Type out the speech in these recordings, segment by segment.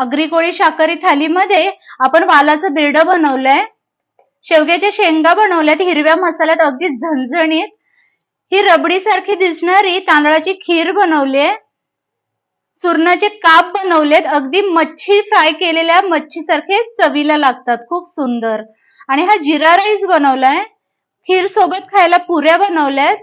आगरी कोळी शाकाहारी थालीमध्ये आपण वालाचं बिरडं बनवलंय, शेवग्याच्या शेंगा बनवल्यात हिरव्या मसाल्यात अगदी झणझणीत, ही रबडी सारखी दिसणारी तांदळाची खीर बनवलीये, सुरणाचे काप बनवलेत, अगदी मच्छी फ्राय केलेल्या मच्छी सारखे चवीला लागतात, खूप सुंदर. आणि हा जिरा राईस बनवलाय, खीर सोबत खायला पुऱ्या बनवल्यात,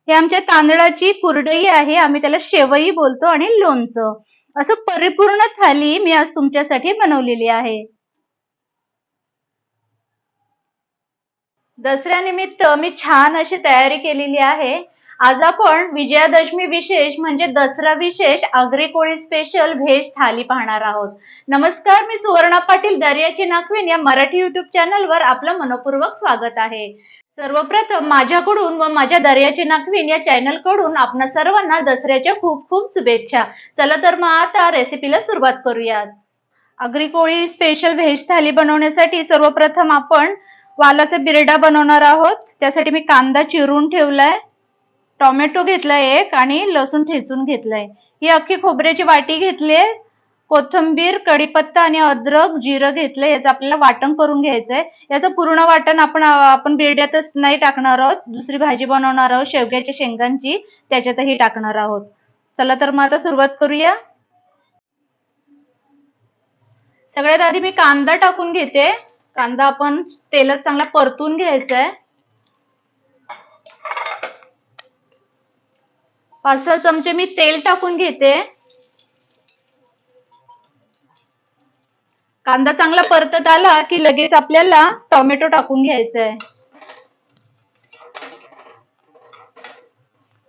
हे आमच्या तांदळाची कुरडई आहे, आम्ही त्याला शेवई बोलतो, आणि लोणचं. असं परिपूर्ण थाली मी आज तुमच्यासाठी बनवलेली आहे. दसऱ्यानिमित्त मी छान अशी तयारी केलेली आहे. आज आपण विजयादशमी विशेष म्हणजे दसरा विशेष आगरी कोळी स्पेशल व्हेज थाली पाहणार आहोत. नमस्कार, मी सुवर्णा पाटील, दर्याची नाखवीन या मराठी युट्यूब चॅनलवर आपलं मनपूर्वक स्वागत आहे. सर्वप्रथम माझ्याकडून व माझ्या दर्याची नाखवीन या चॅनलकडून आपणा सर्वांना दसऱ्याच्या खूप खूप शुभेच्छा. चला तर मग आता रेसिपीला सुरुवात करूयात. आगरी कोळी स्पेशल व्हेज थाली बनवण्यासाठी सर्वप्रथम आपण वालाचा बिरडा बनवणार आहोत. त्यासाठी मी कांदा चिरून ठेवलाय, टोमॅटो घेतलाय एक, आणि लसूण ठेचून घेतलाय. ही अख्खी खोबऱ्याची वाटी घेतलीये, कोथिंबीर, कढीपत्ता आणि अद्रक, जिरं घेतलंय. याचं आपल्याला वाटण करून घ्यायचंय. याचं पूर्ण वाटण आपण बिरड्यातच नाही टाकणार आहोत, दुसरी भाजी बनवणार आहोत शेवग्याच्या शेंगांची, त्याच्यातही टाकणार आहोत. चला तर मग आता सुरुवात करूया. सगळ्यात आधी मी कांदा टाकून घेते. कांदा आपण तेलात चांगला परतून घ्यायचा आहे. 5-6 चमचे मी तेल टाकून घेते. कांदा चांगला परतत आला की लगेच आपल्याला टोमॅटो टाकून घ्यायचा आहे.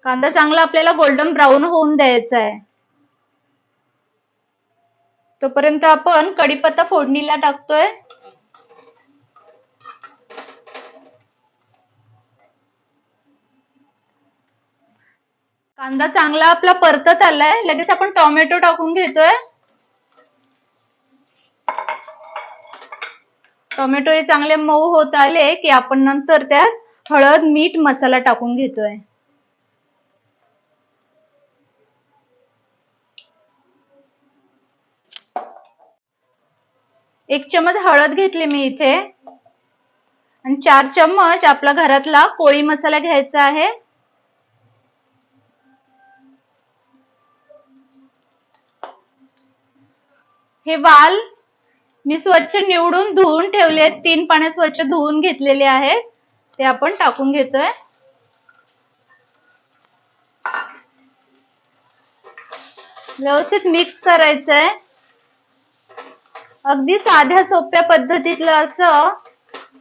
कांदा चांगला आपल्याला गोल्डन ब्राऊन होऊन द्यायचा आहे. तोपर्यंत आपण कढीपत्ता फोडणीला टाकतोय. कांदा चांगला आपला परतत आलाय, लगेच आपण टोमॅटो टाकून घेतोय. टोमॅटो हे चांगले मऊ होत आले की आपण नंतर त्यात हळद, मीठ, मसाला टाकून घेतोय. एक चमच हळद घेतली मी इथे, आणि 4 चम्मच आपला घरातला कोळी मसाला घ्यायचा आहे. हे वाल मी स्वच्छ निवडून धुवून ठेवले, 3 पाण्यात स्वच्छ धुवून घेतलेले आहेत, ते आपण टाकून घेतोय. व्यवस्थित मिक्स करायचंय. अगदी साध्या सोप्या पद्धतीतलं असं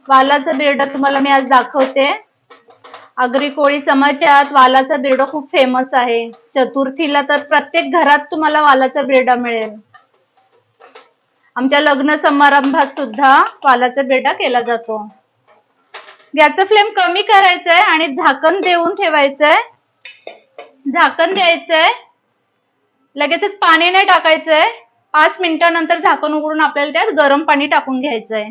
वालाचं बिरडं तुम्हाला मी आज दाखवते. आगरी कोळी समाजात वालाचा बिरडा खूप फेमस आहे. चतुर्थीला तर प्रत्येक घरात तुम्हाला वालाचा बिरडा मिळेल. आमच्या लग्न समारंभात सुद्धा वालाचा बिरडा केला जातो. गॅसचा फ्लेम कमी करायचंय आणि झाकण देऊन ठेवायचंय. झाकण द्यायचंय, लगेचच पाणी नाही टाकायचंय. 5 मिनिटांनंतर झाकण उघडून आपल्याला त्यात गरम पाणी टाकून घ्यायचंय.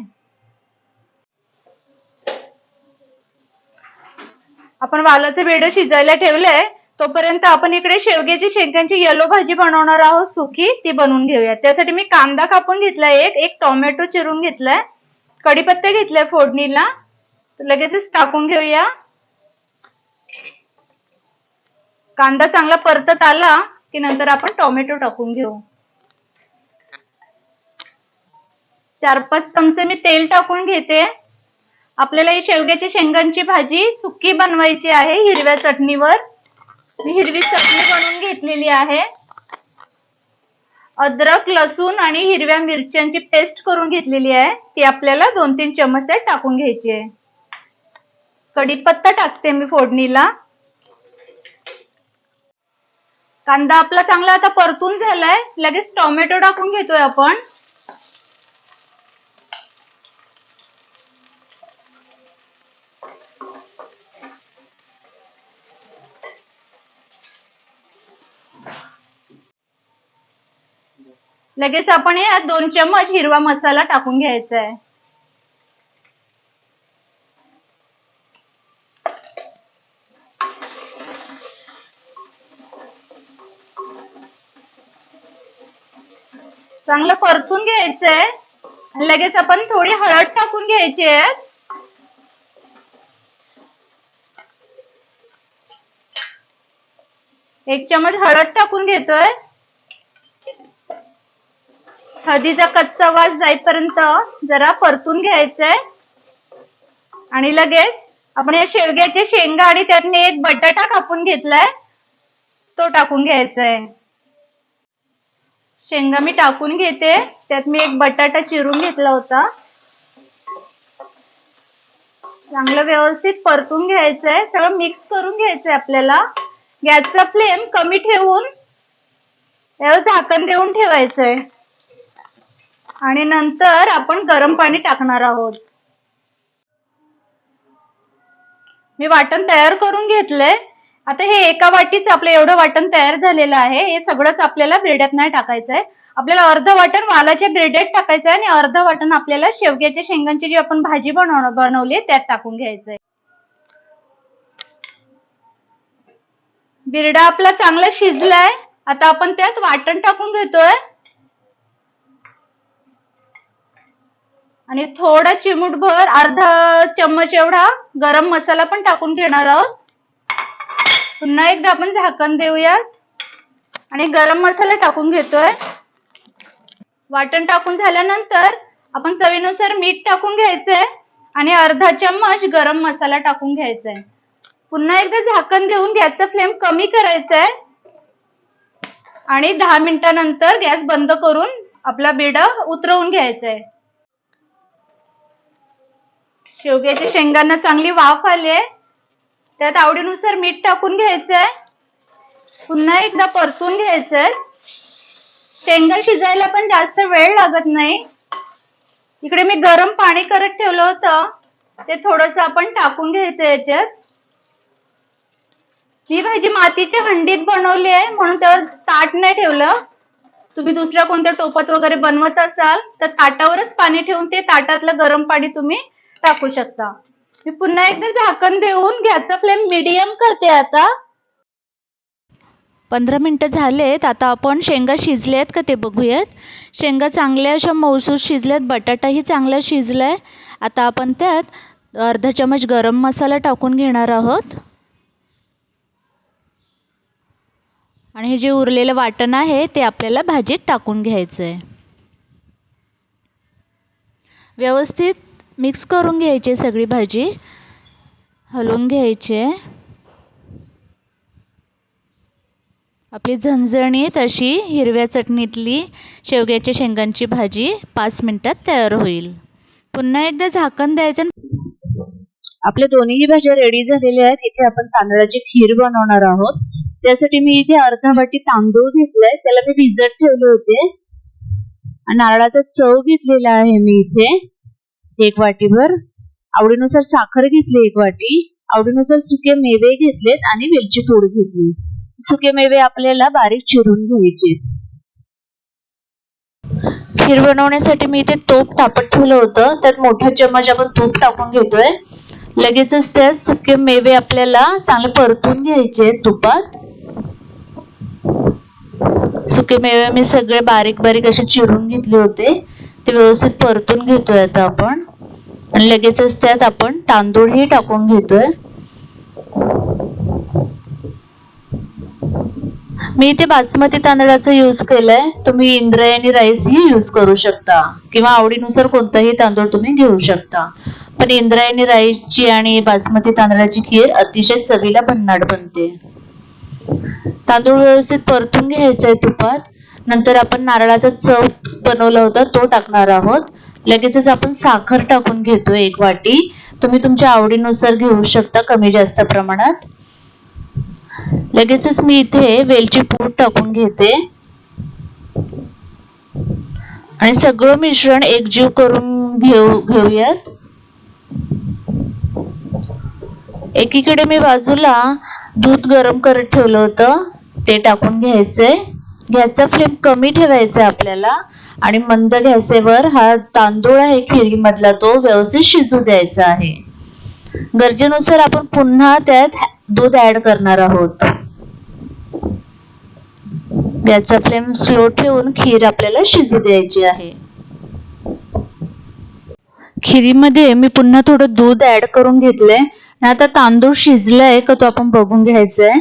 आपण वालाचं बिरडं शिजायला ठेवलंय, तोपर्यंत आपण इकडे शेवग्याची शेंगांची येलो भाजी बनवणार आहोत सुकी, ती बनवून घेऊया. त्यासाठी मी कांदा कापून घेतलाय एक टोमॅटो चिरून घेतलाय, कढीपत्ता घेतलाय फोडणीला, लगेचच टाकून घेऊया. कांदा चांगला परतत आला की नंतर आपण टोमॅटो टाकून घेऊ. 4-5 चमचे मी तेल टाकून घेते. आपल्याला ही शेवग्याच्या शेंगांची भाजी सुकी बनवायची आहे हिरव्या चटणीवर. मी हिरवी चटणी बनवून घेतलेली आहे. अद्रक, लसूण आणि हिरव्या मिरच्यांची पेस्ट करून घेतलेली आहे, ती आपल्याला 2-3 चमच त्यात टाकून घ्यायची आहे. कढीपत्ता टाकते मी फोडणीला. कांदा आपला चांगला आता परतून झालाय, लगेच टोमॅटो टाकून घेतोय आपण. लगेच आपण यात 2 चमच हिरवा मसाला टाकून घ्यायचा आहे. चांगलं परतून घ्यायचंय. लगेच आपण थोडी हळद टाकून घ्यायची आहे. एक चमच हळद टाकून घेतोय. हळदीचा कच्चा वास जाईपर्यंत जरा परतून घ्यायचंय. आणि लगेच आपण या शेवग्याचे शेंगा आणि त्यात मी एक बटाटा कापून घेतलाय तो टाकून घ्यायचाय. शेंगा मी टाकून घेते. त्यात मी एक बटाटा चिरून घेतला होता. चांगलं व्यवस्थित परतून घ्यायचंय. सगळं मिक्स करून घ्यायचंय आपल्याला. गॅसचा फ्लेम कमी ठेवून यावर झाकण देऊन ठेवायचंय. आणि नंतर आपण गरम पाणी टाकणार आहोत. मी वाटण तयार करून घेतलंय. आता हे एका वाटीच आपलं एवढं वाटण तयार झालेलं आहे. हे सगळंच आपल्याला बिरड्यात नाही टाकायचंय. आपल्याला अर्ध वाटण वालाच्या बिरड्यात टाकायचंय आणि अर्ध वाटण आपल्याला शेवग्याच्या शेंगांची जी आपण भाजी बनवली त्यात टाकून घ्यायचंय. बिरडा आपला चांगला शिजलाय. आता आपण त्यात वाटण टाकून घेतोय आणि थोडा चिमूटभर अर्धा चम्मच एवढा गरम मसाला पण टाकून घेणार आहोत. पुन्हा एकदा आपण झाकण देऊयात आणि गरम मसाला टाकून घेतोय. वाटण टाकून झाल्यानंतर आपण चवीनुसार मीठ टाकून घ्यायचंय आणि अर्धा चम्मच गरम मसाला टाकून घ्यायचाय. पुन्हा एकदा झाकण देऊन गॅसचा फ्लेम कमी करायचा आहे आणि 10 मिनिटांनंतर गॅस बंद करून आपला बिरडा उतरवून घ्यायचा आहे. शेवग्याच्या शेंगांना चांगली वाफ आली आहे. त्यात आवडीनुसार मीठ टाकून घ्यायचंय. पुन्हा एकदा परतून घ्यायचंय. शेंगा शिजायला पण जास्त वेळ लागत नाही. इकडे मी गरम पाणी करत ठेवलं होतं ते थोडंसं आपण टाकून घ्यायचं याच्यात. ही भाजी मातीच्या हंडीत बनवली आहे म्हणून त्यावर ताट नाही ठेवलं. तुम्ही दुसऱ्या कोणत्या टोपात वगैरे बनवत असाल तर ताटावरच पाणी ठेवून ते ताटातलं गरम पाणी तुम्ही टाकू शकता. मी पुन्हा एकदा झाकण देऊन गॅसचा फ्लेम मीडियम करते. आता 15 मिनिटं झालेत. आता आपण शेंगा शिजल्यात का ते बघूयात. शेंगा चांगल्या अशा मऊसूत शिजल्यात. बटाटाही चांगला शिजलाय. आता आपण त्यात अर्धा चमच गरम मसाला टाकून घेणार आहोत आणि हे जे उरलेलं वाटण आहे ते आपल्याला भाजीत टाकून घ्यायचं आहे. व्यवस्थित मिक्स करून घ्यायची सगळी भाजी. हलवून घ्यायची. आपली झणझणीत अशी हिरव्या चटणीतली शेवग्याच्या शेंगांची भाजी 5 मिनिटात तयार होईल. पुन्हा एकदा झाकण द्यायचं. आपल्या दोन्ही भाज्या रेडी झालेल्या आहेत. इथे आपण तांदळाची खीर बनवणार आहोत. त्यासाठी मी इथे अर्धा वाटी तांदूळ घेतलाय. त्याला मी भिजत ठेवले होते. नारळाचा चव घेतलेला आहे मी इथे 1 वाटीभर. आवडीनुसार साखर घेतली 1 वाटी. आवडीनुसार सुके मेवे घेतलेत आणि वेलची पूड घेतली. सुके मेवे आपल्याला बारीक चिरून घ्यायचे. खीर बनवण्यासाठी मी इथे तूप तापत ठेवलं होतं. त्यात मोठा चम्मच आपण तूप टाकून घेतोय. लगेचच त्यात सुके मेवे आपल्याला चांगले परतून घ्यायचे तुपात. सुके मेवे मी सगळे बारीक बारीक असे चिरून घेतले होते. ते व्यवस्थित परतून घेतोय आता आपण. आणि लगेचच त्यात आपण तांदूळही टाकून घेतोय. मी इथे बासमती तांदळाचा यूज केलाय. तुम्ही इंद्रायणी राईस ही यूज करू शकता किंवा आवडीनुसार कोणताही तांदूळ तुम्ही घेऊ शकता. पण इंद्रायणी राईसची आणि बासमती तांदळाची खीर अतिशय चवीला भन्नाट बनते. तांदूळ व्यवस्थित परतून घ्यायचा आहे तुपात. नंतर आपण नारळाचा चव बनवला होता तो टाकणार आहोत. लगेचच आपण साखर टाकून घेतोय 1 वाटी. तुम्ही तुमच्या आवडीनुसार घेऊ शकता कमी जास्त प्रमाणात. लगेचच मी इथे वेलची पूड टाकून घेते आणि सगळं मिश्रण एकजीव करून घेऊयात. एकीकडे मी बाजूला दूध गरम करत ठेवलं होतं ते टाकून घ्यायचंय. गॅसचा फ्लेम कमी ठेवायचा आपल्याला आणि मंद गॅसवर हा तांदूळ आहे खिरीमधला तो व्यवस्थित शिजू द्यायचा आहे. गरजेनुसार आपण पुन्हा त्यात दूध ऍड करणार आहोत. गॅसचा फ्लेम स्लो ठेवून खीर आपल्याला शिजू द्यायची आहे. खिरीमध्ये मी पुन्हा थोडं दूध ऍड करून घेतलंय आणि आता तांदूळ शिजलाय का तो आपण बघून घ्यायचा आहे.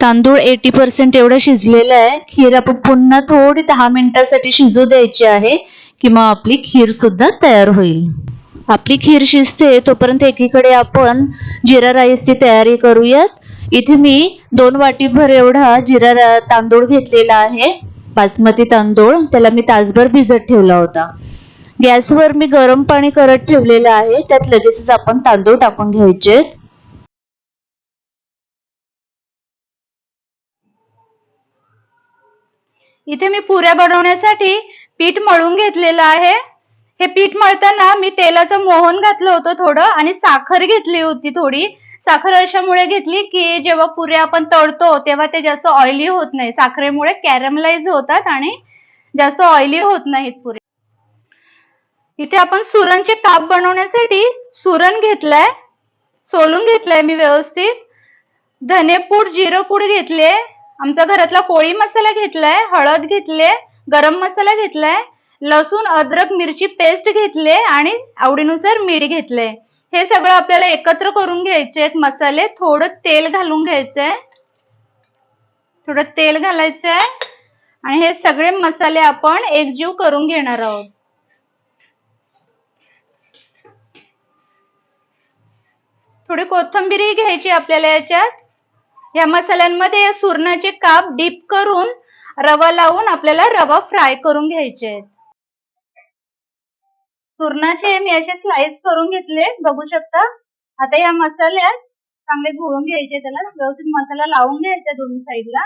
तांदूळ 80% एवढा शिजलेला आहे. खीर आपण पुन्हा थोडी 10 मिनिटांसाठी शिजू द्यायची आहे की मग आपली खीर सुद्धा तयार होईल. आपली खीर शिजते तोपर्यंत एकीकडे आपण जिरा राईसची तयारी करूयात. इथे मी 2 वाटीभर एवढा तांदूळ घेतलेला आहे, बासमती तांदूळ. त्याला मी तासभर भिजत ठेवला होता. गॅसवर मी गरम पाणी करत ठेवलेलं आहे, त्यात लगेचच आपण तांदूळ टाकून घ्यायचे. इथे मी पुऱ्या बनवण्यासाठी पीठ मळून घेतलेलं आहे. हे पीठ मळताना मी तेलाचं मोहन घातलं होतं थोडं आणि साखर घेतली होती थोडी. साखर अशामुळे घेतली की जेव्हा पुऱ्या आपण तळतो तेव्हा ते जास्त ऑइली होत नाही. साखरेमुळे कॅरमलाइज होतात आणि जास्त ऑइली होत नाहीत पुऱ्या. इथे आपण सुरणचे काप बनवण्यासाठी सुरण घेतलाय, सोलून घेतलाय मी व्यवस्थित. धनेपूड, जिरपूड घेतले, आमचा घरातला कोळी मसाला घेतलाय, हळद घेतले, गरम मसाला घेतलाय, लसूण अद्रक मिरची पेस्ट घेतले आणि आवडीनुसार मीठ घेतले. हे सगळं आपल्याला एकत्र करून घ्यायचे आहेत मसाले. थोडं तेल घालून घ्यायचंय, थोडं तेल घालायचंय आणि हे सगळे मसाले आपण एकजीव करून घेणार आहोत. थोडी कोथिंबीर घ्यायची आपल्याला याच्यात. या मसाल्यांमध्ये सुरणाचे काप डीप करून रवा लावून आपल्याला रवा फ्राय करून घ्यायचे आहेत. सुरणाचे मी असे स्लाइस करून घेतले, बघू शकता. आता या मसाल्यात चांगले घोळून घ्यायचे, त्याला व्यवस्थित मसाला लावून घ्यायचा दोन्ही साईडला.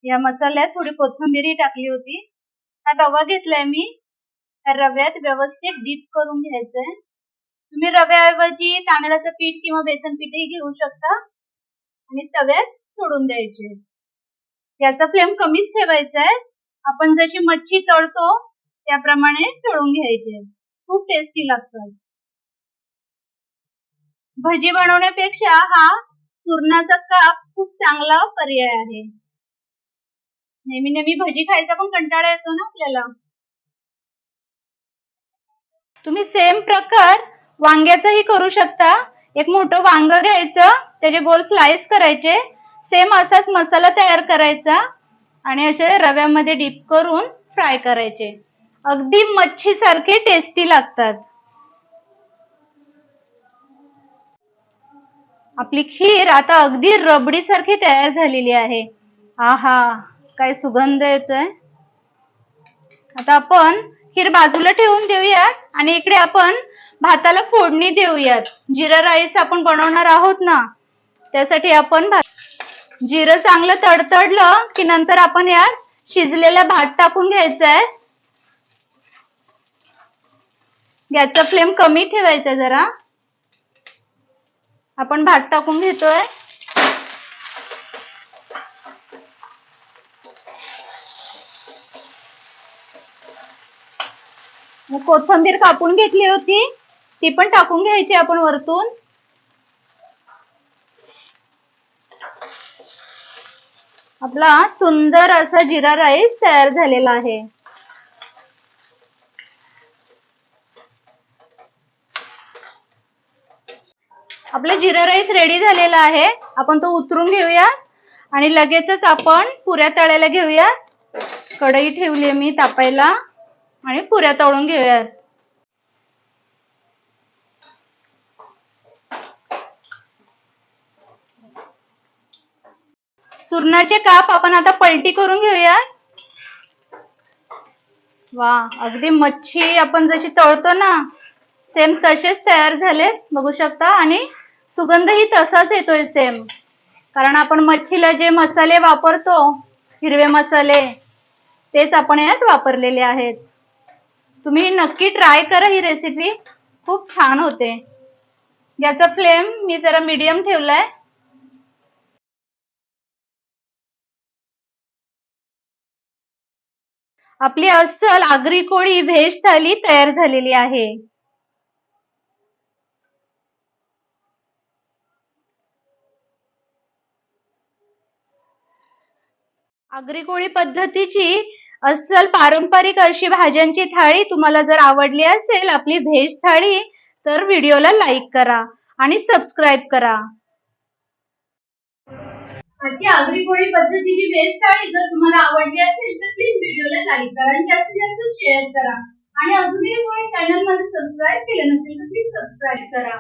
या मसाल्यात थोडी कोथिंबीर टाकली होती. हा रवा घेतलाय मी, त्या रव्यात व्यवस्थित डीप करून घ्यायचंय. तुम्ही रव्याऐवजी तांदळाचं पीठ किंवा बेसन पीठही घेऊ शकता आणि तव्यात सोडून द्यायचे. याचा फ्लेम कमीच ठेवायचा आहे. आपण जशी मच्छी तळतो त्याप्रमाणे तळून घ्यायचे. खूप टेस्टी लागतात. भजी बनवण्यापेक्षा हा सुरणाचा काप खूप चांगला पर्याय आहे. नेहमी नेहमी भजी खायचा पण कंटाळा येतो ना आपल्याला. तुम्ही सेम प्रकार वांग्याचाही करू शकता. एक मोठं वांग घ्यायचं, त्याचे गोल स्लाइस करायचे, सेम असाच मसाला तयार करायचा आणि असे रव्यामध्ये डीप करून फ्राय करायचे. अगदी मच्छी सारखे टेस्टी लागतात. आपली खीर आता अगदी रबडी सारखी तयार झालेली आहे. आहा, काय सुगंध येतोय. आता आपण खीर बाजूला ठेवून देऊयात आणि इकडे आपण भाताला फोडणी देऊयात. जिरा राईस आपण बनवणार आहोत ना, त्यासाठी आपण जिरं चांगलं तडतडलं की नंतर आपण यात शिजलेला भात टाकून घ्यायचा आहे. गॅसचा फ्लेम कमी ठेवायचा जरा. आपण भात टाकून घेतोय. कोथिंबीर कापून घेतली होती, ती पण टाकून घ्यायची आपण वरतून. आपला सुंदर असा जिरा राईस तयार झालेला आहे. आपला जिरा राईस रेडी झालेला आहे. आपण तो उतरून घेऊया आणि लगेचच आपण पुऱ्या तळायला घेऊया. कढई ठेवली मी तापायला आणि पुऱ्या तळून घेऊयात. सुरणाचे काप आपण आता पलटी करून घेऊया. वा, अगदी मच्छी आपण जशी तळतो ना सेम तसेच तयार झाले, बघू शकता. आणि सुगंधही तसाच येतोय सेम, कारण आपण मच्छीला जे मसाले वापरतो, हिरवे मसाले, तेच आपण यात वापरलेले आहेत. तुम्ही नक्की ट्राय करा ही रेसिपी, खूप छान होते. याचा फ्लेम मी जरा मीडियम ठेवलाय. आपली अस्सल आगरी कोळी व्हेज थाली तयार झालेली आहे. आगरी कोळी पद्धतीची अस्सल पारंपरिक अशी भाज्यांची थाळी तुम्हाला जर आवडली असेल आपली व्हेज थाळी, तर व्हिडिओला लाईक करा आणि सबस्क्राईब करा. आजची आगरी कोळी पद्धतीची व्हेज थाळी जर तुम्हाला आवडली असेल तर प्लीज व्हिडिओला लाईक करा आणि जास्तीत जास्त शेअर करा. आणि अजूनही कोणी चॅनल मध्ये सबस्क्राईब केलं नसेल तर प्लीज सबस्क्राईब करा.